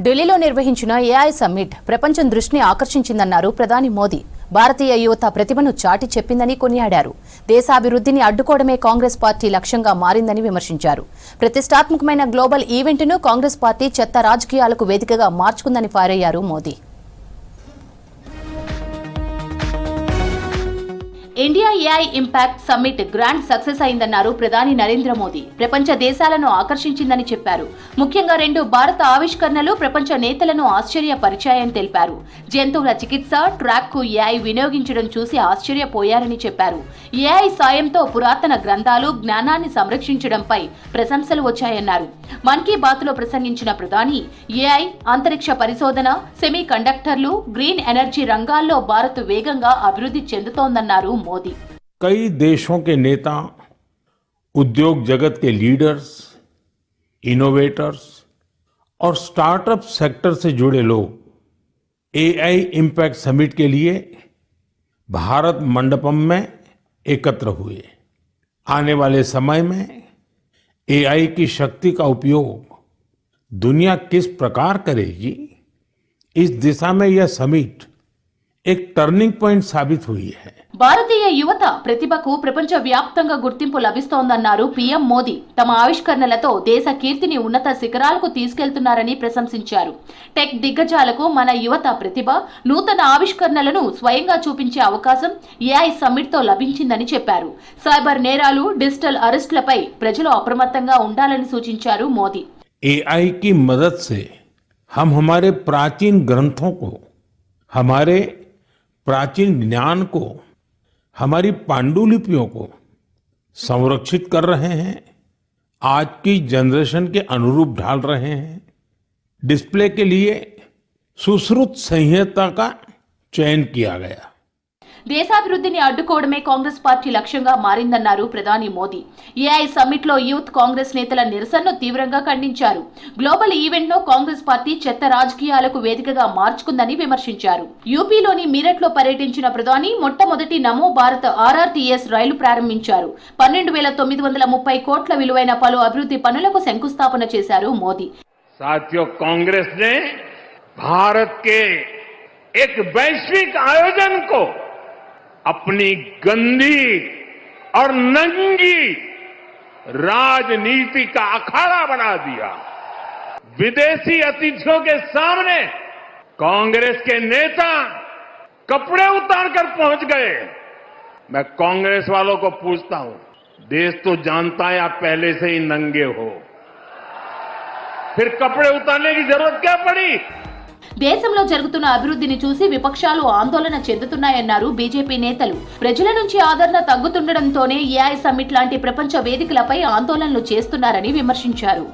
ఢిల్లీలో నిర్వహించిన AI summit ప్రపంచం దృష్టిని ఆకర్షించిందన్నారు ప్రధాని మోదీ. భారతీయ యువత ప్రతిభను చాటి చెప్పిందని కొనియాడారు. దేశాభివృద్ధిని అడ్డుకోవడమే కాంగ్రెస్ పార్టీ లక్ష్యంగా మారిందని విమర్శించారు. ప్రతిష్టాత్మకమైన గ్లోబల్ ఈవెంట్ను కాంగ్రెస్ పార్టీ చెత్త రాజకీయాలకు వేదికగా మార్చుకుందని ఫైరయ్యారు Modi. India AI impact summit grand success అయిందన్నారు ప్రధాని నరేంద్ర మోదీ. ప్రపంచ దేశాలను ఆకర్షించిందని చెప్పారు. ముఖ్యంగా 2 భారత ఆవిష్కరణలు ప్రపంచ నేతలను ఆశ్చర్యపరిచాయని తెలిపారు. జంతువుల చికిత్స ట్రాక్ కు ఏఐ వినియోగించడం చూసి ఆశ్చర్యపోయారని చెప్పారు. ఏఐ సాయంతో పురాతన గ్రంథాలు జ్ఞానాన్ని సంరక్షించడంపై ప్రశంసలు వచ్చాయన్నారు. మన్ కీ బాత్ లో ప్రసంగించిన ప్రధాని ఏఐ, అంతరిక్ష పరిశోధన, సెమీ కండక్టర్లు, గ్రీన్ ఎనర్జీ రంగాల్లో భారత్ వేగంగా అభివృద్ధి చెందుతోందన్నారు मोदी। कई देशों के नेता, उद्योग जगत के लीडर्स, इनोवेटर्स और स्टार्टअप सेक्टर से जुड़े लोग एआई इंपैक्ट समिट के लिए भारत मंडपम में एकत्र हुए। आने वाले समय में एआई की शक्ति का उपयोग दुनिया किस प्रकार करेगी, इस दिशा में यह समिट एक टर्निंग पॉइंट साबित हुई है। భారతీయ యువత ప్రతిభకు ప్రపంచ వ్యాప్తంగా గుర్తింపు లభిస్తోందన్నారు పీఎం మోదీ. తమ ఆవిష్కరణలతో దేశ కీర్తిని ఉన్నత శిఖరాలకు తీసుకెళ్తున్నారని ప్రశంసించారు. టెక్ దిగ్గజాలకు మన యువత ప్రతిభ, నూతన ఆవిష్కరణలను స్వయంగా చూపించే అవకాశం ఏఐ సమ్మిట్ తో లభించిందని చెప్పారు. సైబర్ నేరాలు, డిజిటల్ అరెస్టులపై ప్రజలు అప్రమత్తంగా ఉండాలని సూచించారు మోదీ. एआई की मदद से हम हमारे प्राचीन ग्रंथों को, हमारे प्राचीन ज्ञान को, हमारी पांडुलिपियों को संरक्षित कर रहे हैं, आज की जनरेशन के अनुरूप ढाल रहे हैं। डिस्प्ले के लिए सुश्रुत संहिता का चयन किया गया। దేశాభివృద్ధిని అడ్డుకోవడమే కాంగ్రెస్ పార్టీ లక్ష్యంగా మారిందన్నారు ప్రధాని మోదీ. ఏఐ సమ్మిట్ లో యూత్ కాంగ్రెస్ నేతల నిరసనను తీవ్రంగా ఖండించారు. గ్లోబల్ ఈవెంట్ ను కాంగ్రెస్ పార్టీ చెత్త రాజకీయాలకు వేదికగా మార్చుకుందని విమర్శించారు. యూపీలోని మీరట్ లో పర్యటించిన ప్రధాని మొట్టమొదటి నమో భారత్ ఆర్ఆర్టీఎస్ రైలు ప్రారంభించారు. 12,930 కోట్ల విలువైన పలు అభివృద్ధి పనులకు శంకుస్థాపన చేశారు మోదీ. साथियों, कांग्रेस ने भारत के एक वैश्विक आयोजन को अपनी गंदी और नंगी राजनीति का अखाड़ा बना दिया। विदेशी अतिथियों के सामने कांग्रेस के नेता कपड़े उतारकर पहुंच गए। मैं कांग्रेस वालों को पूछता हूं, देश तो जानता है आप पहले से ही नंगे हो, फिर कपड़े उतारने की जरूरत क्या पड़ी? దేశంలో జరుగుతున్న అభివృద్ధిని చూసి విపక్షాలు ఆందోళన చెందుతున్నాయన్నారు బీజేపీ నేతలు. ప్రజల నుంచి ఆదరణ తగ్గుతుండటంతోనే ఏఐ సమ్మిట్ లాంటి ప్రపంచ వేదికలపై ఆందోళనలు చేస్తున్నారని విమర్శించారు.